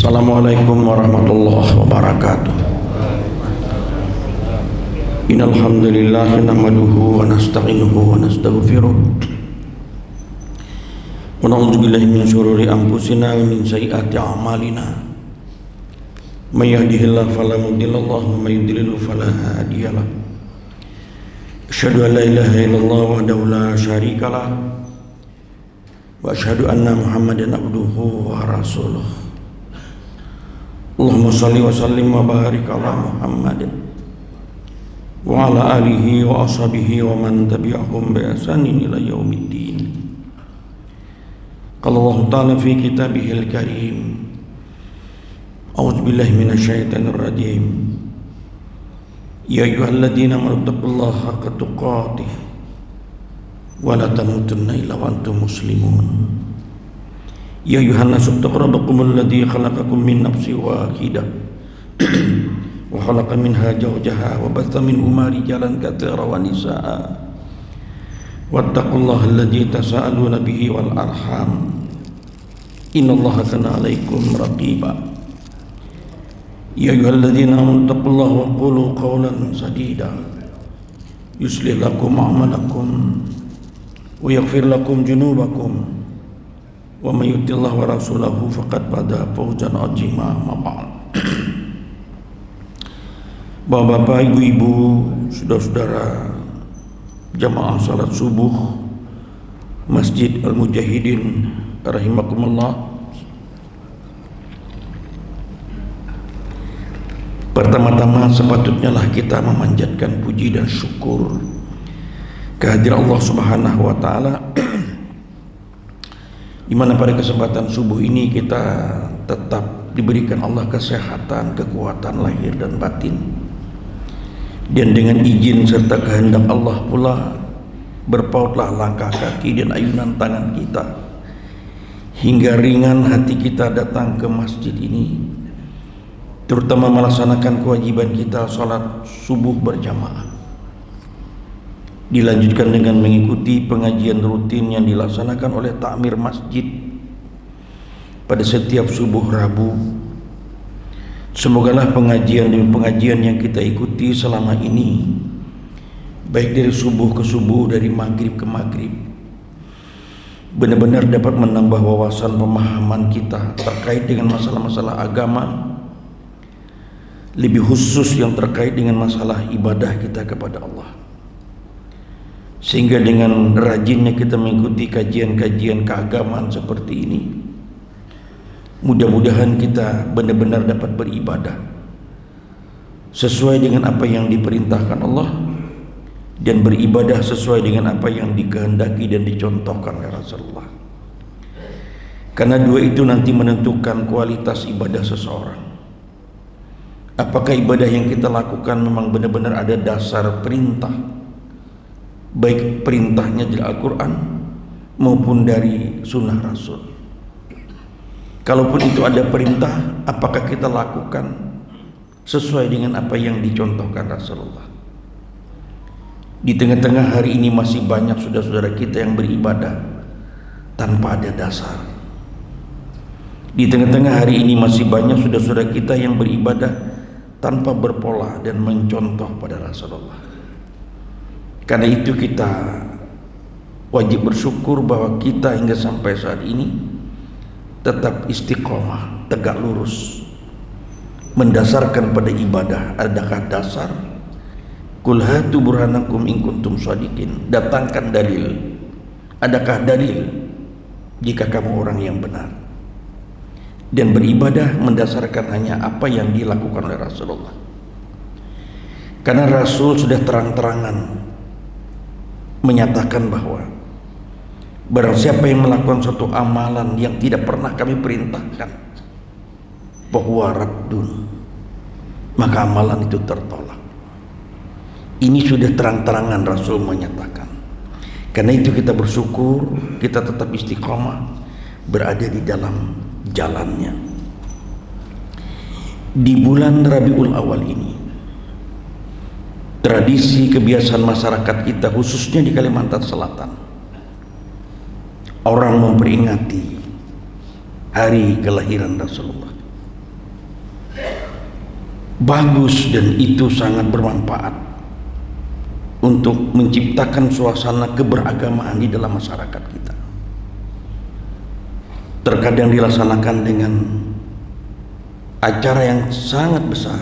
Assalamualaikum warahmatullahi wabarakatuh. Innal hamdalillah nahmaduhu wa nasta'inuhu wa nastaghfiruh. Wa na'udzu billahi min shururi anfusina wa min sayyiati a'malina. May yahdihillahu fala mudilla lahu wa may yudlil fala hadiya lahu. Asyhadu an la ilaha illallah wahdahu la syarika lah. Wa asyhadu anna Muhammadan abduhu wa rasuluh. Allahumma salli wa sallim wa barik ala Muhammadin wa ala alihi wa ashabihi wa man tabi'ahum bi ihsanin ila yaumiddin. Qala Allah ta'ala fi kitabihil karim. A'udzu billahi minasy syaithanir rajim. Ya ayyuhalladzina amanu taqullaha haqqa tuqatih wa la tamutunna illa wa antum muslimun. Ya ayuhan nasu taqu rabbakumul ladzi khalaqakum min nafsin wahidah wa khalaqa minha zawjaha wa batha minhuma rijalan katsiran wa nisaa wattaqullaha alladzi tasaaluna bihi wal arham innallaha kana 'alaikum raqiba. Ya ayyuhalladzina amanu taqullaha wa qulu qawlan sadida yuslih lakum a'malakum wa yaghfir lakum dzunubakum wa may yuti'illah wa rasulahu faqad faza fawzan 'azima. Bapak-bapak, ibu-ibu, saudara-saudara jamaah salat subuh Masjid Al-Mujahidin rahimakumullah. Pertama-tama sepatutnya lah kita memanjatkan puji dan syukur kehadiran Allah Subhanahu wa taala, di mana pada kesempatan subuh ini kita tetap diberikan Allah kesehatan, kekuatan lahir dan batin, dan dengan izin serta kehendak Allah pula berpautlah langkah kaki dan ayunan tangan kita hingga ringan hati kita datang ke masjid ini, terutama melaksanakan kewajiban kita salat subuh berjamaah, dilanjutkan dengan mengikuti pengajian rutin yang dilaksanakan oleh takmir masjid pada setiap subuh Rabu. Semogalah pengajian demi pengajian yang kita ikuti selama ini, baik dari subuh ke subuh, dari maghrib ke maghrib, benar-benar dapat menambah wawasan pemahaman kita terkait dengan masalah-masalah agama, lebih khusus yang terkait dengan masalah ibadah kita kepada Allah. Sehingga dengan rajinnya kita mengikuti kajian-kajian keagamaan seperti ini, mudah-mudahan kita benar-benar dapat beribadah sesuai dengan apa yang diperintahkan Allah dan beribadah sesuai dengan apa yang dikehendaki dan dicontohkan oleh Rasulullah. Karena dua itu nanti menentukan kualitas ibadah seseorang. Apakah ibadah yang kita lakukan memang benar-benar ada dasar perintah, baik perintahnya dari Al-Quran maupun dari sunnah Rasul. Kalaupun itu ada perintah, apakah kita lakukan sesuai dengan apa yang dicontohkan Rasulullah? Di tengah-tengah hari ini masih banyak saudara-saudara kita yang beribadah tanpa ada dasar. Di tengah-tengah hari ini masih banyak saudara-saudara kita yang beribadah tanpa berpola dan mencontoh pada Rasulullah. Karena itu kita wajib bersyukur bahwa kita hingga sampai saat ini tetap istiqomah, tegak lurus, mendasarkan pada ibadah. Adakah dasar? Qul hatu burhanakum in kuntum shadiqin. Datangkan dalil. Adakah dalil jika kamu orang yang benar? Dan beribadah mendasarkan hanya apa yang dilakukan oleh Rasulullah. Karena Rasul sudah terang-terangan menyatakan bahwa barang siapa yang melakukan suatu amalan yang tidak pernah kami perintahkan, bahwa raddun, maka amalan itu tertolak. Ini sudah terang-terangan Rasul menyatakan. Karena itu kita bersyukur, kita tetap istiqomah berada di dalam jalannya. Di bulan Rabiul Awal ini, tradisi kebiasaan masyarakat kita khususnya di Kalimantan Selatan, orang memperingati hari kelahiran Rasulullah. bagus dan itu sangat bermanfaat untuk menciptakan suasana keberagamaan di dalam masyarakat kita. Terkadang dilaksanakan dengan acara yang sangat besar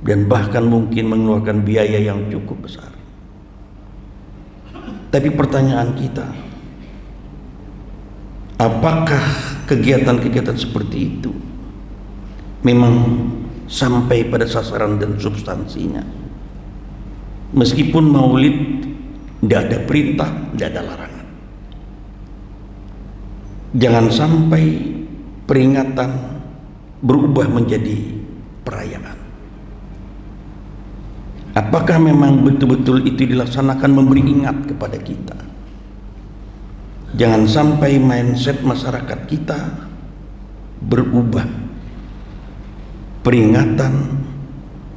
dan bahkan mungkin mengeluarkan biaya yang cukup besar. Tapi pertanyaan kita, apakah kegiatan-kegiatan seperti itu memang sampai pada sasaran dan substansinya? Meskipun maulid tidak ada perintah, tidak ada larangan. Jangan sampai peringatan berubah menjadi perayaan. Apakah memang betul-betul itu dilaksanakan memberi ingat kepada kita? Jangan sampai mindset masyarakat kita berubah, peringatan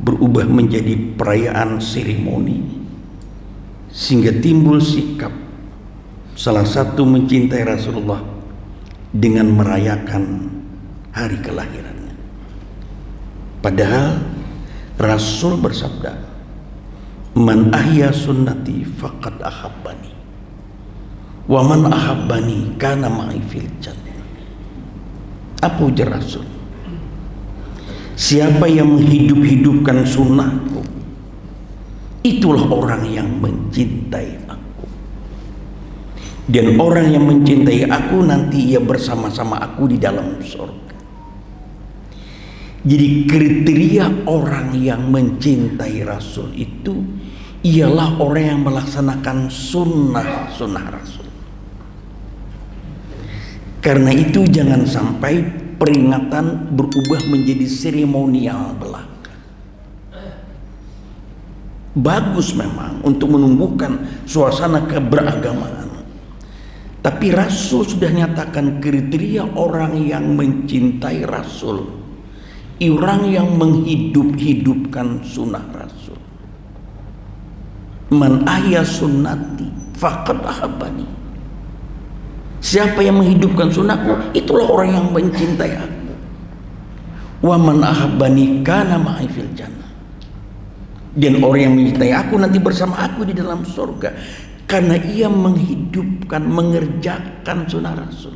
berubah menjadi perayaan seremoni, sehingga timbul sikap salah satu mencintai Rasulullah dengan merayakan hari kelahirannya. Padahal Rasul bersabda, "Man ahya sunnati faqad ahabbani, wa man ahabbani kana ma'i fil jannah." Apa ujar Rasul? Siapa yang menghidup-hidupkan sunnahku, itulah orang yang mencintai aku. Dan orang yang mencintai aku nanti ia bersama-sama aku di dalam surga. Jadi kriteria orang yang mencintai Rasul itu ialah orang yang melaksanakan sunnah Rasul. Karena itu jangan sampai peringatan berubah menjadi seremonial belaka. Bagus memang untuk menumbuhkan suasana keberagamaan, tapi Rasul sudah nyatakan kriteria orang yang mencintai Rasul, orang yang menghidup-hidupkan sunnah Rasul. Man ahya sunnati faqad ahabbani. Siapa yang menghidupkan sunnahku, itulah orang yang mencintai aku. Wa man ahabbani kana ma'i fil jannah. Dan orang yang mencintai aku nanti bersama aku di dalam surga, karena ia menghidupkan, mengerjakan sunnah Rasul.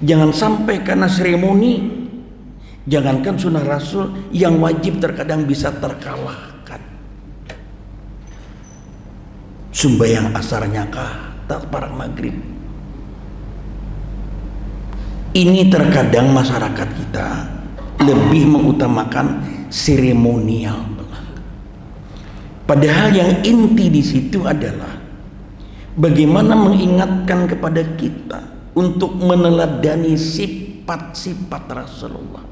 Jangan sampai karena seremoni, jangankan sunnah Rasul yang wajib terkadang bisa terkalahkan. Sembahyang asarnya kah, para maghrib. Ini terkadang masyarakat kita lebih mengutamakan seremonial belaka. Padahal yang inti di situ adalah bagaimana mengingatkan kepada kita untuk meneladani sifat-sifat Rasulullah.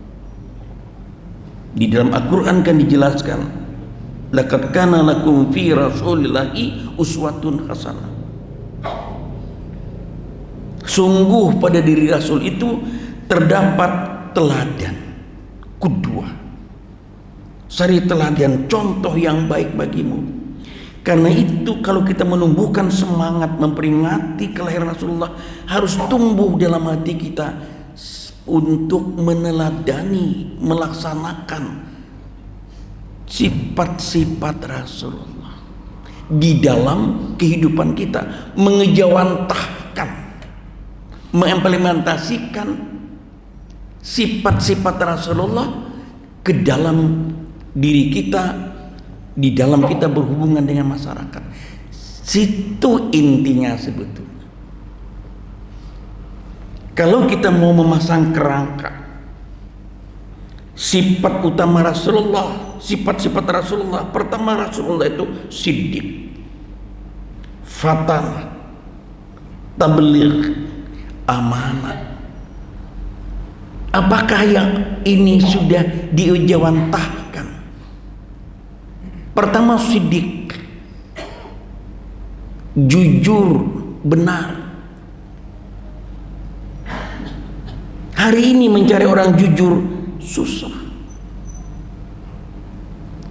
Di dalam Al-Quran kan dijelaskan, laqad kana lakum fi rasulillahi uswatun hasanah. Sungguh pada diri Rasul itu terdapat teladan, qudwah, sari teladan, contoh yang baik bagimu. Karena itu kalau kita menumbuhkan semangat memperingati kelahiran Rasulullah, harus tumbuh dalam hati kita untuk meneladani, melaksanakan sifat-sifat Rasulullah di dalam kehidupan kita, mengejawantahkan, mengimplementasikan sifat-sifat Rasulullah ke dalam diri kita, di dalam kita berhubungan dengan masyarakat. Situ intinya sebetulnya. Kalau kita mau memasang kerangka sifat utama Rasulullah, sifat-sifat Rasulullah, pertama Rasulullah itu siddiq, fatanah, tabligh, amanah. Apakah yang ini sudah diujawantahkan? Pertama siddiq, jujur, benar. Hari ini mencari orang jujur susah.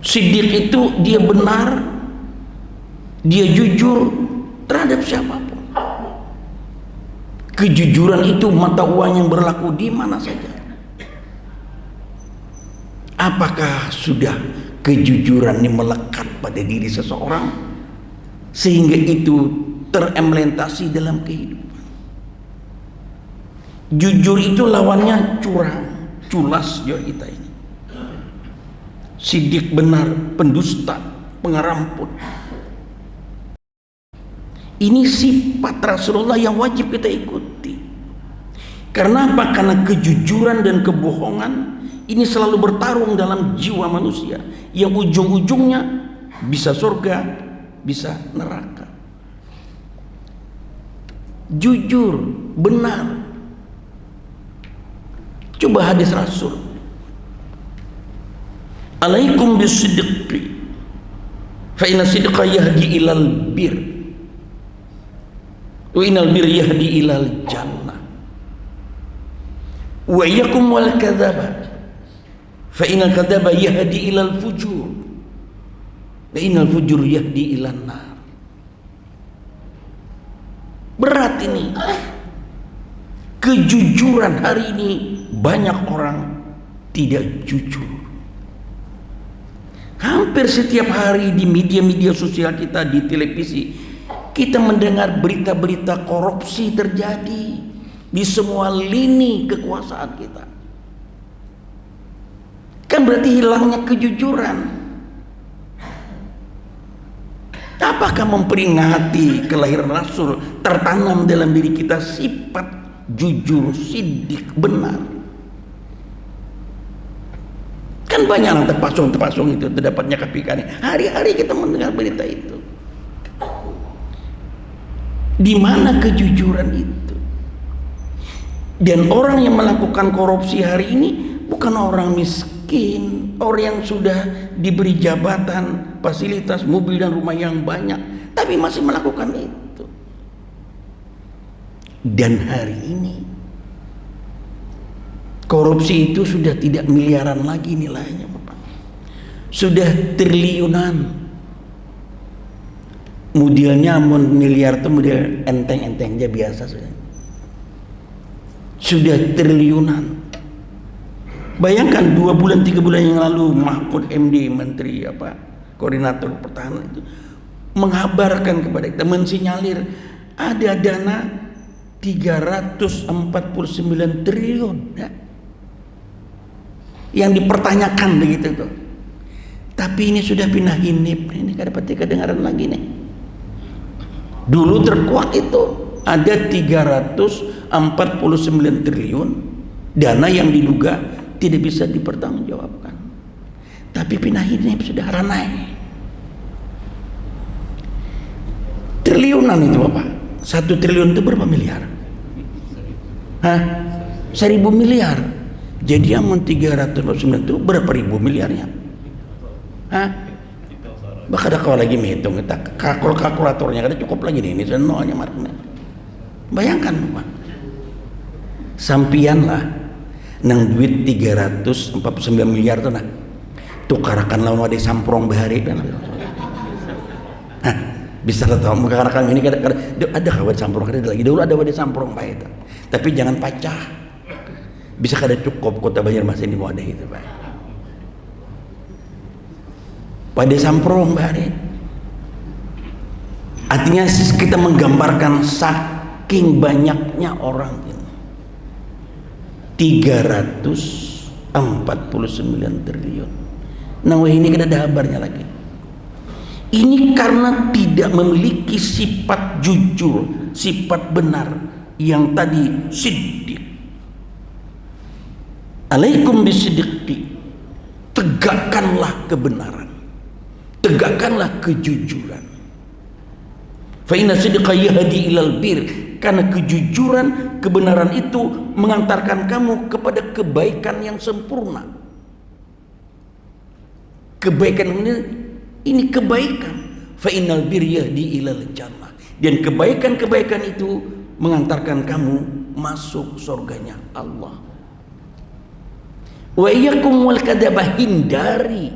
Siddiq itu dia benar, dia jujur terhadap siapapun. Kejujuran itu mata uang yang berlaku di mana saja. Apakah sudah kejujuran ini melekat pada diri seseorang sehingga itu terimplementasi dalam kehidupan? Jujur itu lawannya curang, culas kita ini. Sidik, benar, pendusta, pengeramput. Ini sifat Rasulullah yang wajib kita ikuti. Karena apa? Karena kejujuran dan kebohongan ini selalu bertarung dalam jiwa manusia, yang ujung-ujungnya bisa surga, bisa neraka. Jujur, benar. Coba hadis Rasul. Alaikum bisidqi fa inna sidqa yahdi ilal bir wa innal bir yahdi ilal jannah wa iyyakum wal kadzaba fa innal kadzaba yahdi ilal fujur wa innal fujur yahdi ilan nar. Berat ini. Kejujuran hari ini banyak orang tidak jujur. Hampir setiap hari di media-media sosial kita, di televisi, kita mendengar berita-berita korupsi terjadi di semua lini kekuasaan kita. Kan berarti hilangnya kejujuran. Apakah memperingati kelahiran Rasul tertanam dalam diri kita sifat jujur, sidik, benar? Kan banyak yang terpasung itu terdapatnya KPK ini. Hari-hari kita mendengar berita itu. Di mana kejujuran itu? Dan orang yang melakukan korupsi hari ini bukan orang miskin, orang yang sudah diberi jabatan, fasilitas, mobil dan rumah yang banyak, tapi masih melakukan itu. Dan hari ini korupsi itu sudah tidak miliaran lagi nilainya, Bapak. Sudah triliunan. Modelnya miliar itu model enteng-enteng aja biasa sudah. Sudah triliunan. Bayangkan 2 bulan 3 bulan yang lalu Mahfud MD, Menteri Koordinator Pertahanan itu mengabarkan kepada kita, mensinyalir ada dana 349 triliun ya, yang dipertanyakan begitu tuh. Tapi ini sudah pindah hinip, ini kada pati kedengaran lagi nih. Dulu terkuak itu ada 349 triliun dana yang diduga tidak bisa dipertanggungjawabkan. Tapi pindah hinip sudah ranai. Triliunan itu Bapak. 1 triliun itu berapa miliar? 1.000 miliar. Jadi yang 349 itu berapa ribu miliarnya? Bahkan ada kau lagi menghitung, kita kalkulatornya kada cukup lagi nih, ini senolnya marknya. Bayangkan Pak, sampian lah nang duit 349 miliar tuh nah, tukarakan lawan wadah samprong bahari kan. Bisa tahu mengarakan ini ada wadah samprong, ada lagi dulu ada wadah samprong Pak itu. Tapi jangan pacah. Bisa kada cukup kota Banjarmasin di wadah itu Pak. Pada samprong bahari. Artinya kita menggambarkan saking banyaknya orang ini. 349 triliun. Nah ini kita ada kabarnya lagi. Ini karena tidak memiliki sifat jujur, sifat benar yang tadi siddiq. Alaikum bisidqi, tegakkanlah kebenaran, tegakkanlah kejujuran. Fa inna sidqa yahdi ilal bir, karena kejujuran, kebenaran itu mengantarkan kamu kepada kebaikan yang sempurna. Kebaikan ini kebaikan. Fa innal bir yahdi ilal jannah, dan kebaikan-kebaikan itu mengantarkan kamu masuk surganya Allah. Wa iyyakum wal kadzaba, hindari,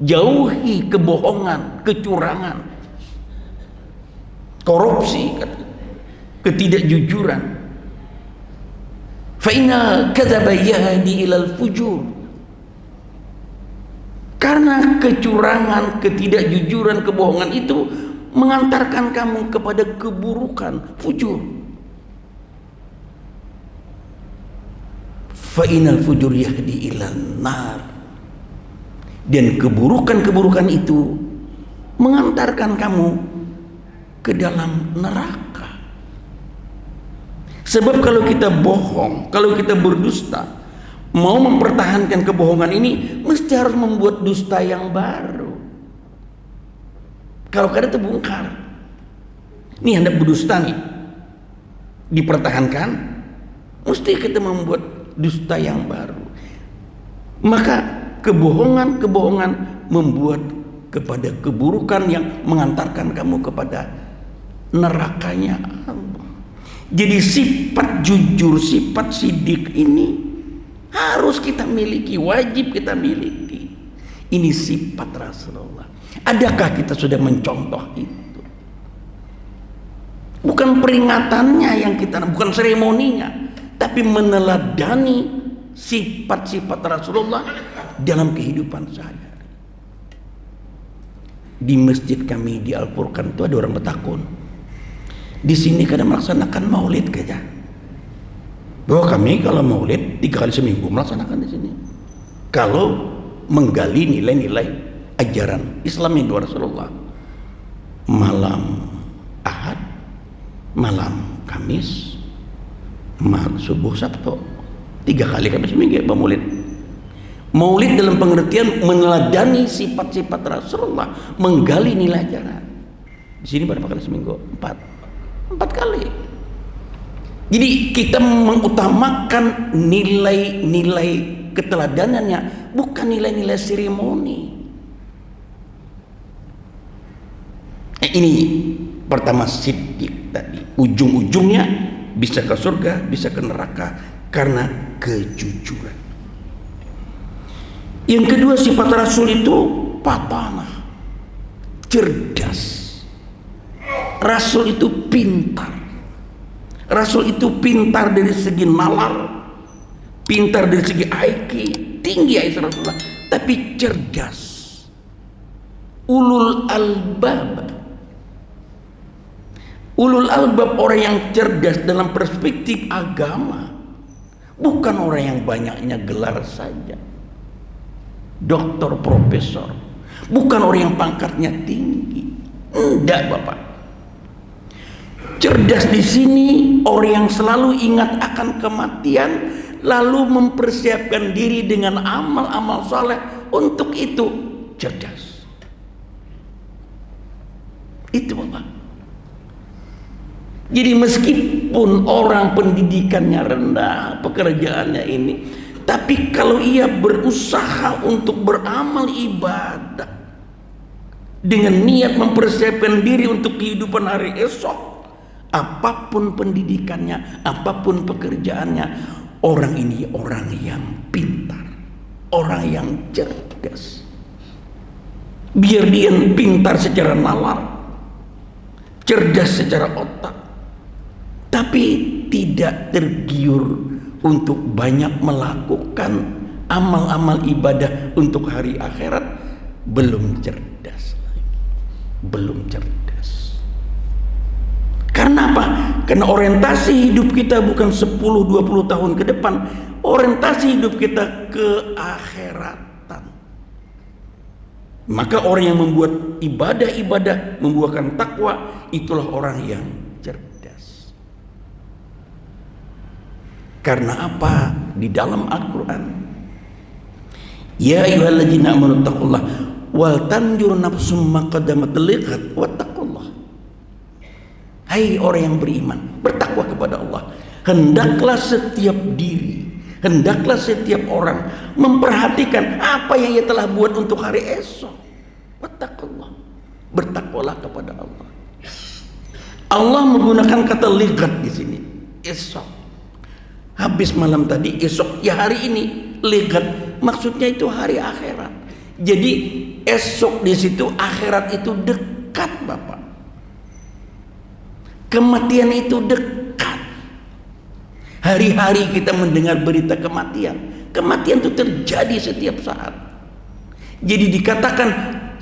jauhi kebohongan, kecurangan, korupsi, ketidakjujuran. Fa inna kadzaba yahdi ilal fujur. Karena kecurangan, ketidakjujuran, kebohongan itu mengantarkan kamu kepada keburukan, fujur. Fa inal fujur yahdi ilan nar. Dan keburukan-keburukan itu mengantarkan kamu ke dalam neraka. Sebab kalau kita bohong, kalau kita berdusta, mau mempertahankan kebohongan ini mesti harus membuat dusta yang baru. Kalau kada terbongkar, nih Anda berdusta nih, dipertahankan, mesti kita membuat dusta yang baru. Maka kebohongan membuat kepada keburukan yang mengantarkan kamu kepada nerakanya Allah. Jadi sifat jujur, sifat sidik ini harus kita miliki, wajib kita miliki. Ini sifat Rasulullah. Adakah kita sudah mencontoh itu? Bukan peringatannya yang kita, bukan seremoninya, tapi meneladani sifat-sifat Rasulullah dalam kehidupan sehari-hari. Di masjid kami di Al-Furqan itu ada orang bertakun. Di sini kadang melaksanakan maulid saja. Bahwa kami kalau maulid 3 kali seminggu melaksanakan di sini. Kalau menggali nilai-nilai ajaran Islam itu Rasulullah. Malam Ahad, malam Kamis, malam subuh Sabtu. 3 kali kami seminggu maulid. Maulid dalam pengertian meneladani sifat-sifat Rasulullah, menggali nilai ajaran. Di sini berapa kali seminggu? 4 kali. Jadi kita mengutamakan nilai-nilai keteladanannya, bukan nilai-nilai seremoni. Ini pertama siddiq tadi. Ujung-ujungnya bisa ke surga, bisa ke neraka karena kejujuran. Yang kedua sifat Rasul itu patanah, cerdas. Rasul itu pintar. Rasul itu pintar dari segi nalar, pintar dari segi IQ, tinggi IQ Rasulullah, tapi cerdas. Ulul albab. Ulul albab orang yang cerdas dalam perspektif agama, bukan orang yang banyaknya gelar saja. Doktor, profesor, bukan orang yang pangkatnya tinggi. Enggak, Bapak. Cerdas di sini orang yang selalu ingat akan kematian, lalu mempersiapkan diri dengan amal-amal saleh untuk itu. Cerdas. Itu, Bapak. Jadi meskipun orang pendidikannya rendah, pekerjaannya ini, tapi kalau ia berusaha untuk beramal ibadah dengan niat mempersiapkan diri untuk kehidupan hari esok, apapun pendidikannya, apapun pekerjaannya, orang ini orang yang pintar, orang yang cerdas. Biar dia pintar secara nalar, cerdas secara otak, tapi tidak tergiur untuk banyak melakukan amal-amal ibadah untuk hari akhirat. Belum cerdas lagi. Belum cerdas. Karena apa? Karena orientasi hidup kita bukan 10-20 tahun ke depan. Orientasi hidup kita ke akhiratan. Maka orang yang membuat ibadah-ibadah, membuahkan takwa, itulah orang yang cerdas. Karena apa? Di dalam Al-Quran, ya ayyuhalladzina amanu taqullah wal tanjur nafsum ma qaddamat liqad wattaqullah. Hai orang yang beriman, bertakwa kepada Allah. Hendaklah setiap diri, hendaklah setiap orang memperhatikan apa yang ia telah buat untuk hari esok. Wattaqullah. Bertakwalah kepada Allah. Allah menggunakan kata liqad di sini, esok. Habis malam tadi, esok ya hari ini. Lihat, maksudnya itu hari akhirat. Jadi esok di situ, akhirat itu dekat, Bapak. Kematian itu dekat. Hari-hari kita mendengar berita kematian. Kematian itu terjadi setiap saat. Jadi dikatakan,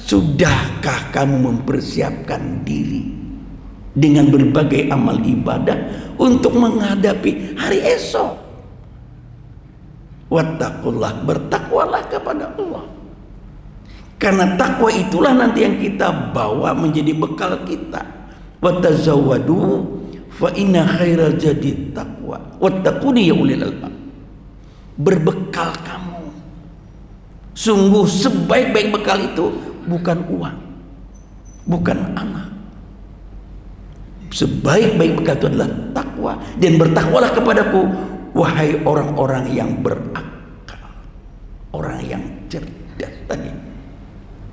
sudahkah kamu mempersiapkan diri dengan berbagai amal ibadah untuk menghadapi hari esok? Wattaqullah, bertakwalah kepada Allah. Karena takwa itulah nanti yang kita bawa menjadi bekal kita. Watazawwadu fa inna khairal jadi taqwa wattaquni ya ulil albab. Berbekal kamu. Sungguh sebaik-baik bekal itu bukan uang, bukan anak. Sebaik-baik bekal itu adalah takwa. Dan bertakwalah kepadaku, wahai orang-orang yang berakal, orang yang cerdas tadi.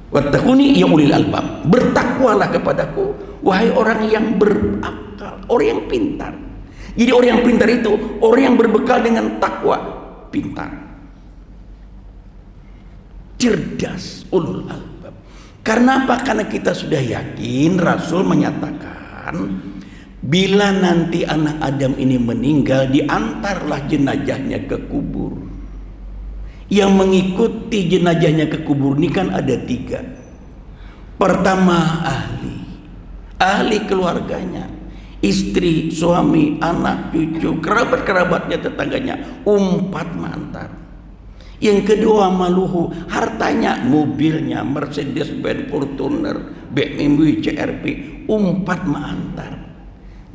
Wattaquni ya ulil albab. Bertakwalah kepadaku, wahai orang yang berakal, orang yang pintar. Jadi orang yang pintar itu orang yang berbekal dengan takwa, pintar, cerdas, ulul albab. Karena apa? Karena kita sudah yakin Rasul menyatakan, bila nanti anak Adam ini meninggal, diantarlah jenazahnya ke kubur. Yang mengikuti jenazahnya ke kubur ini kan ada 3. Pertama, ahli keluarganya, istri, suami, anak, cucu, kerabat-kerabatnya, tetangganya, 4 mengantar. Yang kedua, maluhu, hartanya, mobilnya, Mercedes-Benz, Fortuner, BMW, CRV, 4 mengantar.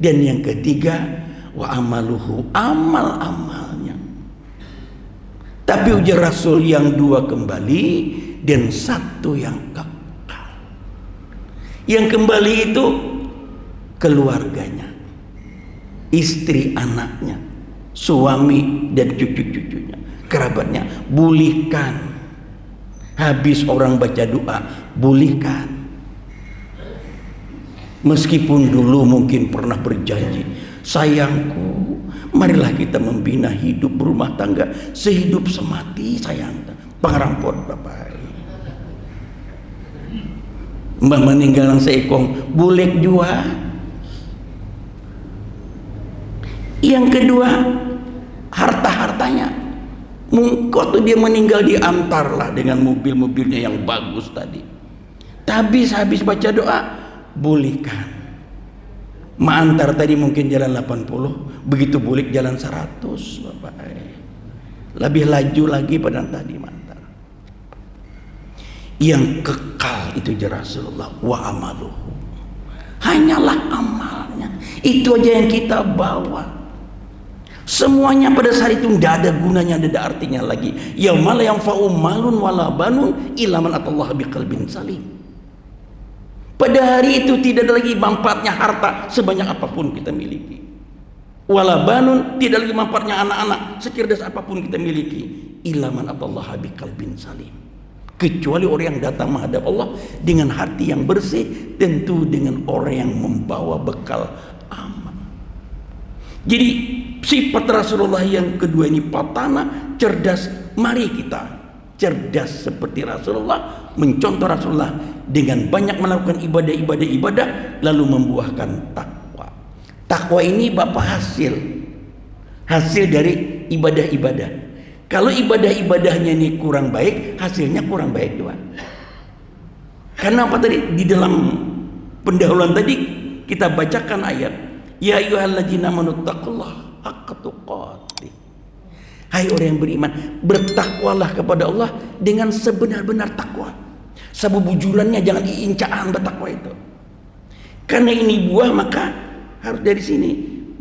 Dan yang ketiga, wa amaluhu, amal-amalnya. Tapi ujar Rasul, yang 2 kembali dan 1 yang kekal. Yang kembali itu keluarganya, istri, anaknya, suami dan cucu-cucunya, kerabatnya. Pulihkan. Habis orang baca doa, pulihkan. Meskipun dulu mungkin pernah berjanji, sayangku, marilah kita membina hidup berumah tangga sehidup semati, sayang. Pangarampot bapak. Mbak meninggal nang seekong, boleh jua. Yang kedua, harta-hartanya. Waktu dia meninggal diantarlah dengan mobil-mobilnya yang bagus tadi. Habis baca doa, bolehkan. Mengantar tadi mungkin jalan 80, begitu boleh jalan 100 bapak. Lebih laju lagi pada tadi mantar. Yang kekal itu Rasulullah, wa amaluhu, hanyalah amalnya. Itu aja yang kita bawa. Semuanya pada saat itu tidak ada gunanya, tidak ada artinya lagi. Yaumala yanfa'u malun wala banun illa man atallaha biqalbin salim. Pada hari itu tidak ada lagi manfaatnya harta sebanyak apapun kita miliki. Wala banun, tidak lagi manfaatnya anak-anak secerdas apapun kita miliki. Illa man atallaha biqalbin salim. Kecuali orang yang datang menghadap Allah dengan hati yang bersih, tentu dengan orang yang membawa bekal amal. Jadi sifat Rasulullah yang kedua ini patana, cerdas. Mari kita cerdas seperti Rasulullah, mencontoh Rasulullah dengan banyak melakukan ibadah, lalu membuahkan takwa. Takwa ini bapak hasil dari ibadah-ibadah. Kalau ibadah-ibadahnya ini kurang baik, hasilnya kurang baik juga. Karena apa tadi di dalam pendahuluan tadi kita bacakan ayat, ya ayyuhalladzina amanu taqullaha haqqa tuqatih. Hai orang yang beriman, bertakwalah kepada Allah dengan sebenar-benar takwa. Sebujurannya jangan diincaan bertakwa itu. Karena ini buah, maka harus dari sini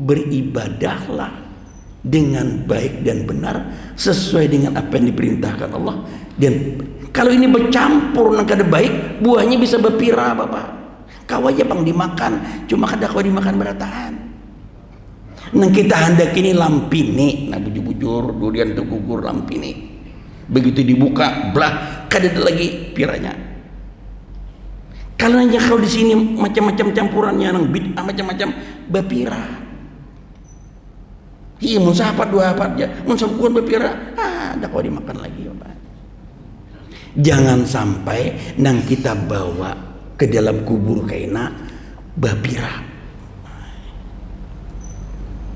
beribadahlah dengan baik dan benar sesuai dengan apa yang diperintahkan Allah. Dan kalau ini bercampur nang kada baik, buahnya bisa berpira bapak. Kau aja bang dimakan, cuma kada kau dimakan berataan. Nang kita hendak ini lampini, nah bujur-bujur durian tu gugur lampini. Begitu dibuka, belah, kada ada lagi piranya. Kalau aja kau di sini macam-macam campurannya nang bid'ah macam-macam berpira. Iya, mun sahabat 2 hapat ya, mun sabuan berpira, ada kau dimakan lagi bapak. Jangan sampai nang kita bawa ke dalam kubur kaina berpira.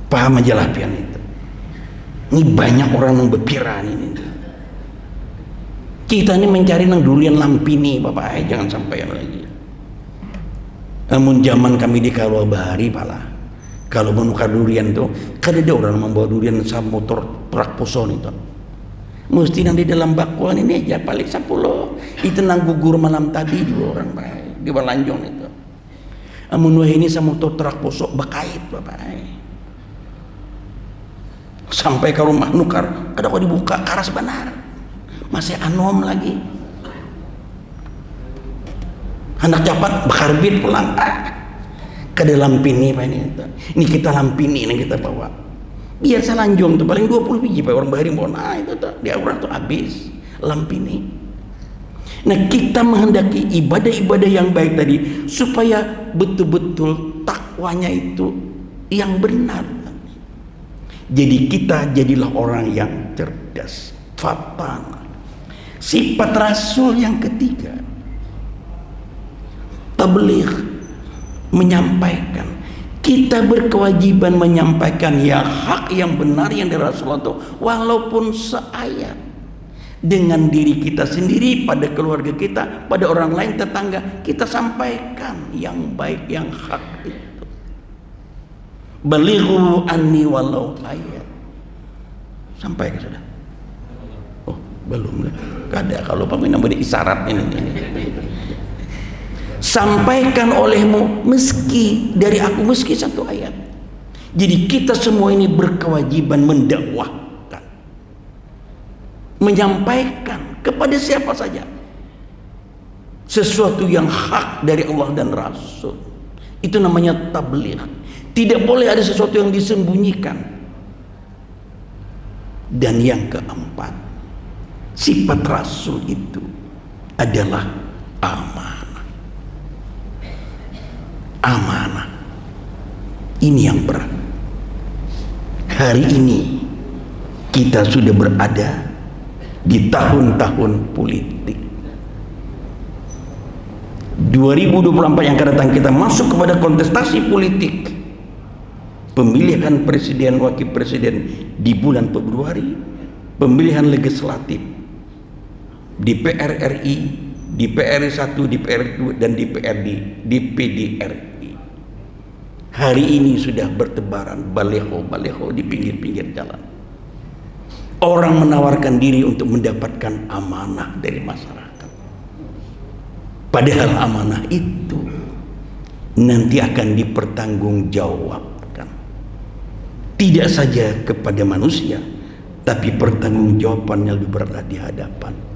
Paham aja lah pian itu. Ini banyak orang yang berpikiran ini. Kita ini mencari nang durian lampini Bapak, jangan sampai lagi. Namun zaman kami di Kalwabahari pala, kalau menukar durian tuh kan ada orang membawa durian sama motor truk poson itu. Mesti nang di dalam bakuan ini aja paling 10. Itu nang gugur malam tadi dua orang Pak, di Balanjong itu. Namun wah ini sama motor truk posok bakait Bapak. Sampai ke rumah nukar, ada kok dibuka karas benar. Masih anom lagi. Anak cepat bakarbit pulang ke dalam pini Pak ini kita lampini ini kita bawa. Biar Salanjong tuh paling 20 biji Pak, orang Bahari mau itu tuh dia orang tuh habis lampini. Nah kita menghendaki ibadah-ibadah yang baik tadi supaya betul-betul takwanya itu yang benar. Jadi kita jadilah orang yang cerdas, fatan. Sifat Rasul yang ketiga, tabligh, menyampaikan. Kita berkewajiban menyampaikan ya hak yang benar yang dari Rasulullah itu walaupun seayat, dengan diri kita sendiri, pada keluarga kita, pada orang lain, tetangga, kita sampaikan yang baik, yang hak itu. Balighu anni walau ayat. Sampai ke sudah. Oh, belum lah. Kada kalau peminat beri isyarat ini. Sampaikan olehmu meski dari aku meski satu ayat. Jadi kita semua ini berkewajiban mendakwahkan, menyampaikan kepada siapa saja sesuatu yang hak dari Allah dan Rasul. Itu namanya tabligh. Tidak boleh ada sesuatu yang disembunyikan. Dan yang keempat, sifat Rasul itu adalah amanah. Amanah ini yang berat. Hari ini kita sudah berada di tahun-tahun politik. 2024 yang akan datang kita masuk kepada kontestasi politik, pemilihan presiden, wakil presiden di bulan Februari, pemilihan legislatif, DPR RI, DPR 1, DPR 2 dan DPRD, DPD RI. Hari ini sudah bertebaran baleho-baleho di pinggir-pinggir jalan. Orang menawarkan diri untuk mendapatkan amanah dari masyarakat. Padahal amanah itu nanti akan dipertanggungjawabkan. Tidak saja kepada manusia, tapi pertanggungjawabannya lebih berat di hadapan